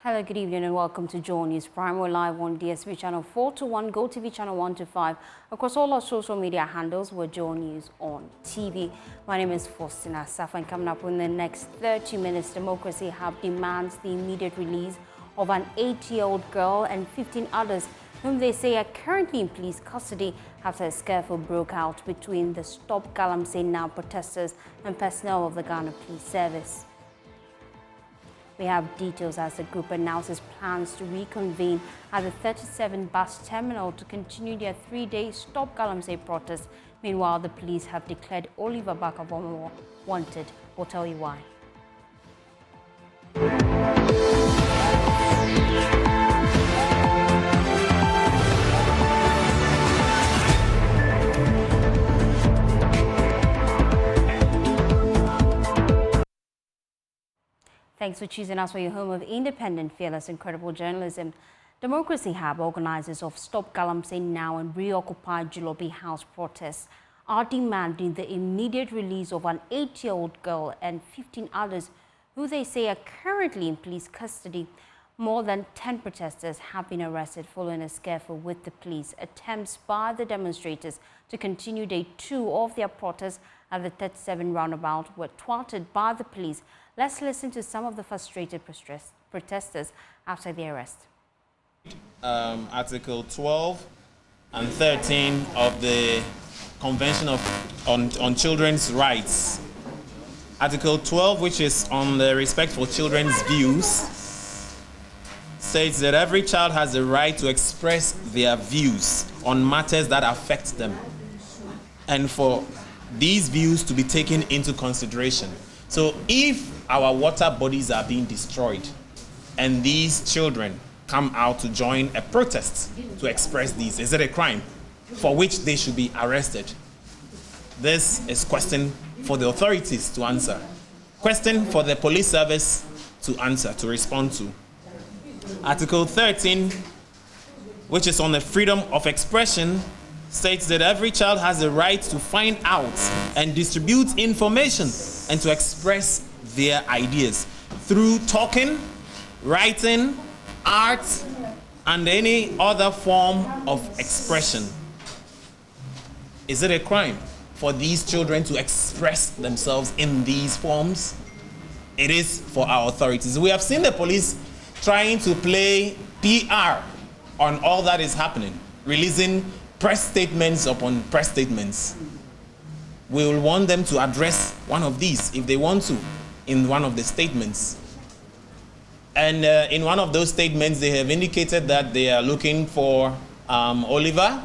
Hello, good evening and welcome to Joy News Prime. We're live on DSV channel 421, GoTV channel 125. Across all our social media handles, we're Joy News on TV. My name is Faustina Safa, and coming up in the next 30 minutes, Democracy Hub demands the immediate release of an 8-year-old girl and 15 others whom they say are currently in police custody after a scuffle broke out between the Stop Galamsey Now protesters and personnel of the Ghana Police Service. We have details as the group announces plans to reconvene at the 37 bus terminal to continue their 3-day Stop Galamsey protest. Meanwhile, the police have declared Oliver Bakavomo wanted. We'll tell you why. Thanks for choosing us for your home of independent, fearless, and credible journalism. Democracy Hub, organizers of Stop Galamsey Now and Reoccupy Julobi House protests, are demanding the immediate release of an 8-year-old girl and 15 others who they say are currently in police custody. More than 10 protesters have been arrested following a scuffle with the police. Attempts by the demonstrators to continue day 2 of their protest at the 37 roundabout were thwarted by the police. Let's listen to some of the frustrated protesters after the arrest. Article 12 and 13 of the Convention on Children's Rights. Article 12, which is on the respect for children's views, states that every child has the right to express their views on matters that affect them, and for these views to be taken into consideration. So if our water bodies are being destroyed and these children come out to join a protest to express these, is it a crime for which they should be arrested? This is question for the authorities to answer. Question for the police service to answer, to respond to. Article 13, which is on the freedom of expression, states that every child has the right to find out and distribute information and to express their ideas through talking, writing, art, and any other form of expression. Is it a crime for these children to express themselves in these forms? It is for our authorities. We have seen the police trying to play PR on all that is happening, releasing press statements upon press statements. We will want them to address one of these if they want to in one of the statements. And in one of those statements, they have indicated that they are looking for Oliver,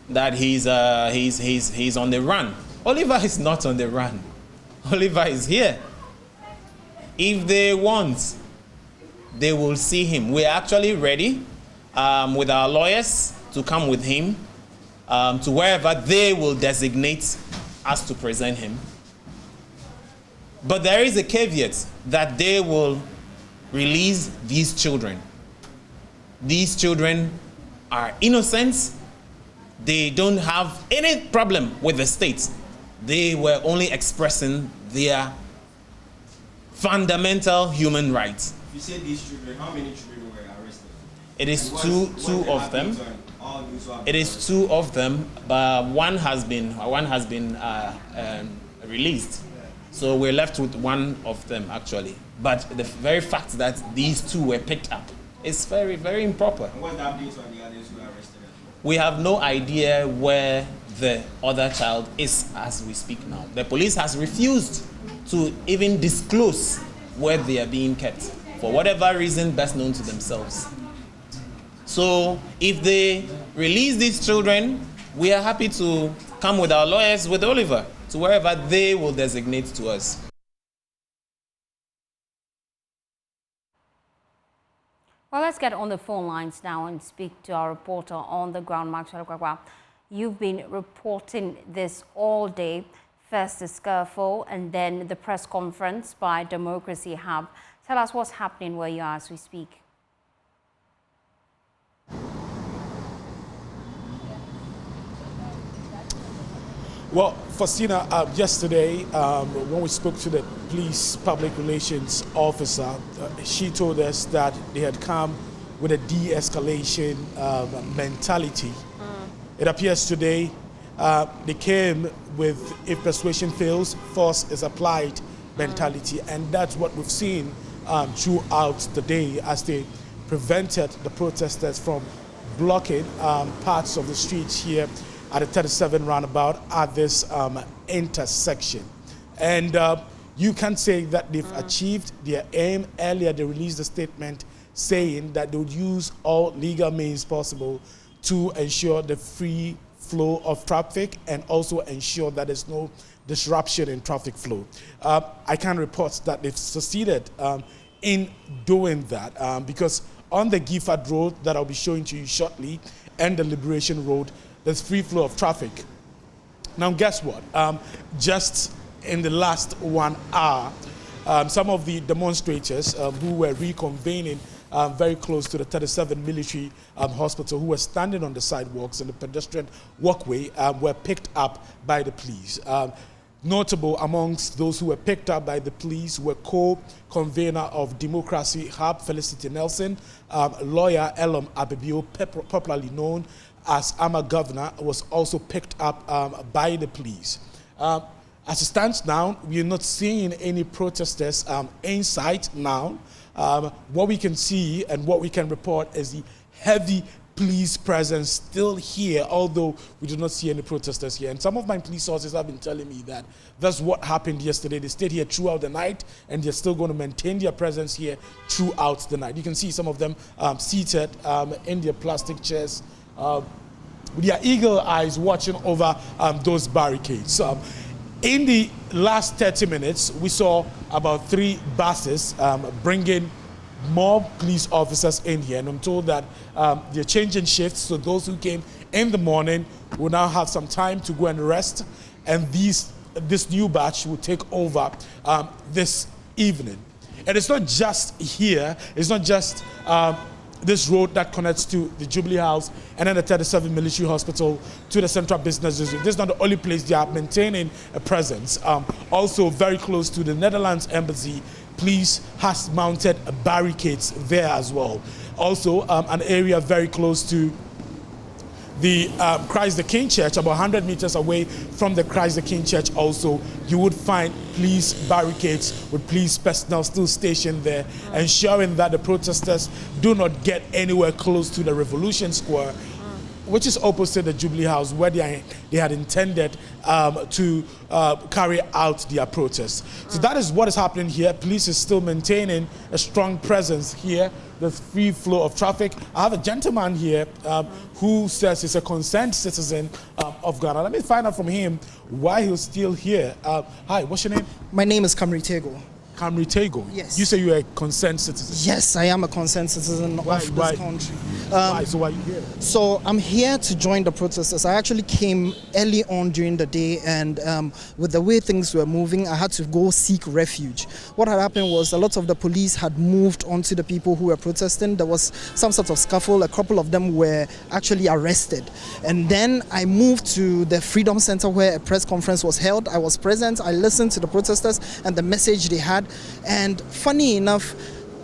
that he's on the run. Oliver is not on the run. Oliver is here. If they want, they will see him. We're actually ready with our lawyers to come with him to wherever they will designate us to present him. But there is a caveat that they will release these children. These children are innocent. They don't have any problem with the state. They were only expressing their fundamental human rights. If you say these children, how many children were arrested? It is two of them. It is 2 of them, but one has been released. So we're left with 1 of them actually. But the very fact that these 2 were picked up is very, very improper. And what's happening to the others who were arrested? We have no idea where the other child is as we speak now. The police has refused to even disclose where they are being kept, for whatever reason best known to themselves. So if they release these children, we are happy to come with our lawyers, with Oliver, to wherever they will designate to us. Well, let's get on the phone lines now and speak to our reporter on the ground, Maxwell Kwakwa. You've been reporting this all day. First the scuffle and then the press conference by Democracy Hub. Tell us what's happening where you are as we speak. Well, Faustina, yesterday when we spoke to the police public relations officer, she told us that they had come with a de-escalation mentality. It appears today they came with, if persuasion fails, force is applied mentality, and that's what we've seen throughout the day as they prevented the protesters from blocking parts of the streets here at the 37 roundabout at this intersection. And you can say that they've achieved their aim. Earlier they released a statement saying that they would use all legal means possible to ensure the free flow of traffic and also ensure that there's no disruption in traffic flow. I can report that they've succeeded in doing that because on the Gifford Road that I'll be showing to you shortly and the Liberation Road, there's free flow of traffic. Now guess what? Just in the last 1 hour, some of the demonstrators who were reconvening very close to the 37 military hospital, who were standing on the sidewalks and the pedestrian walkway, were picked up by the police. Notable amongst those who were picked up by the police were co-convener of Democracy Hub, Felicity Nelson, lawyer Elam Abibio, popularly known as Ama Governor, was also picked up by the police. As it stands now, we are not seeing any protesters in sight now. What we can see and what we can report is the heavy police presence still here, although we do not see any protesters here. And some of my police sources have been telling me that that's what happened yesterday. They stayed here throughout the night, and they're still going to maintain their presence here throughout the night. You can see some of them seated in their plastic chairs, with their eagle eyes watching over those barricades. In the last 30 minutes, we saw about 3 buses bringing more police officers in here, and I'm told that they're changing shifts, so those who came in the morning will now have some time to go and rest, and this new batch will take over this evening. And it's not just here, it's not just this road that connects to the Jubilee House and then the 37 Military Hospital to the Central Business District. This is not the only place they are maintaining a presence. Also very close to the Netherlands Embassy, police has mounted barricades there as well. Also an area very close to the Christ the King Church, about 100 meters away from the Christ the King Church also, you would find police barricades with police personnel still stationed there, ensuring that the protesters do not get anywhere close to the Revolution Square, which is opposite the Jubilee House, where they had intended to carry out their protests. So that is what is happening here. Police is still maintaining a strong presence here. The free flow of traffic. I have a gentleman here who says he's a concerned citizen of Ghana. Let me find out from him why he's still here. Hi, what's your name? My name is Kamri Tego. Kamri Tego? Yes. You say you're a concerned citizen? Yes, I am a concerned citizen of this country. Why? So why are you here? So I'm here to join the protesters. I actually came early on during the day, and with the way things were moving, I had to go seek refuge. What had happened was a lot of the police had moved onto the people who were protesting. There was some sort of scuffle. A couple of them were actually arrested. And then I moved to the Freedom Center where a press conference was held. I was present. I listened to the protesters and the message they had. And funny enough,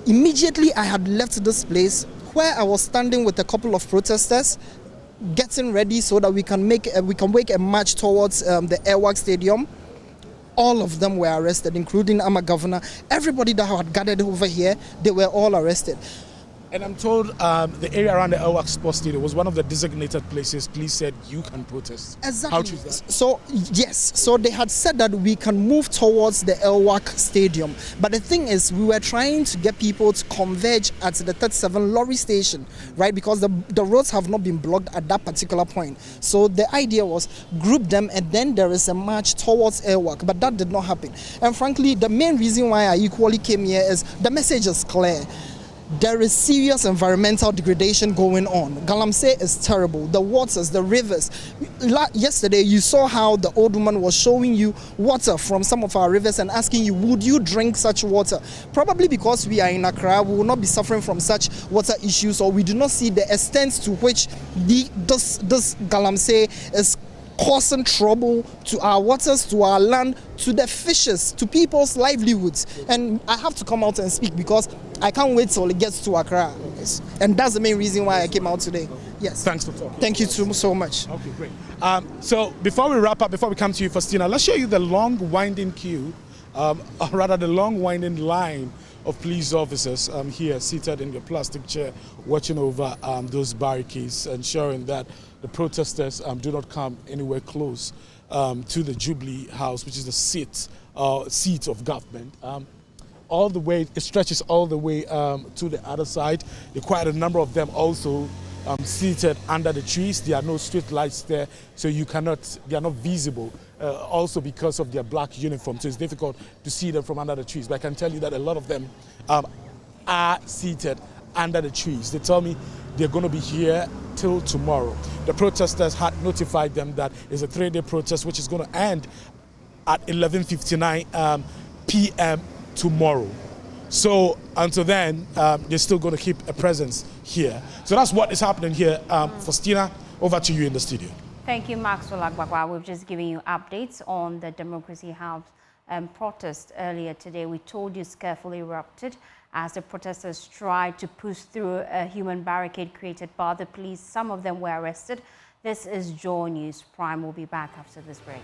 immediately I had left this place where I was standing with a couple of protesters, getting ready so that we can make a march towards the Airwork Stadium. All of them were arrested, including Ama Governor. Everybody that had gathered over here, they were all arrested. And I'm told the area around the Airwork Sports Stadium was one of the designated places police said you can protest. Exactly. How true is that? So, yes. So they had said that we can move towards the Airwork Stadium. But the thing is, we were trying to get people to converge at the 37 lorry station, right? Because the roads have not been blocked at that particular point. So the idea was group them, and then there is a march towards Airwork. But that did not happen. And frankly, the main reason why I equally came here is the message is clear. There is serious environmental degradation going on. Galamsey is terrible. The waters, the rivers. Yesterday, you saw how the old woman was showing you water from some of our rivers and asking you, would you drink such water? Probably because we are in Accra, we will not be suffering from such water issues, or we do not see the extent to which this Galamsey is causing trouble to our waters, to our land, to the fishes, to people's livelihoods. And I have to come out and speak because I can't wait till it gets to Accra. Yes. And that's the main reason why I came out today. Yes. Thanks for talking. Thank you so much. Okay, great. So before we wrap up, before we come to you, Faustina, let's show you the long winding queue, or rather the long winding line of police officers here seated in the plastic chair watching over those barricades, ensuring that the protesters do not come anywhere close to the Jubilee House, which is the seat of government. All the way, it stretches all the way to the other side. There are quite a number of them also seated under the trees. There are no street lights there, so they are not visible. Also because of their black uniform, so it's difficult to see them from under the trees. But I can tell you that a lot of them are seated under the trees. They tell me they're going to be here till tomorrow. The protesters had notified them that it's a 3-day protest, which is going to end at 11:59 p.m. tomorrow. So until then, they're still going to keep a presence here. So that's what is happening here. Faustina, over to you in the studio. Thank you, Maxwell Agbagba. We've just given you updates on the Democracy House protest earlier today. We told you carefully erupted as the protesters tried to push through a human barricade created by the police. Some of them were arrested. This is Joy News Prime. We'll be back after this break.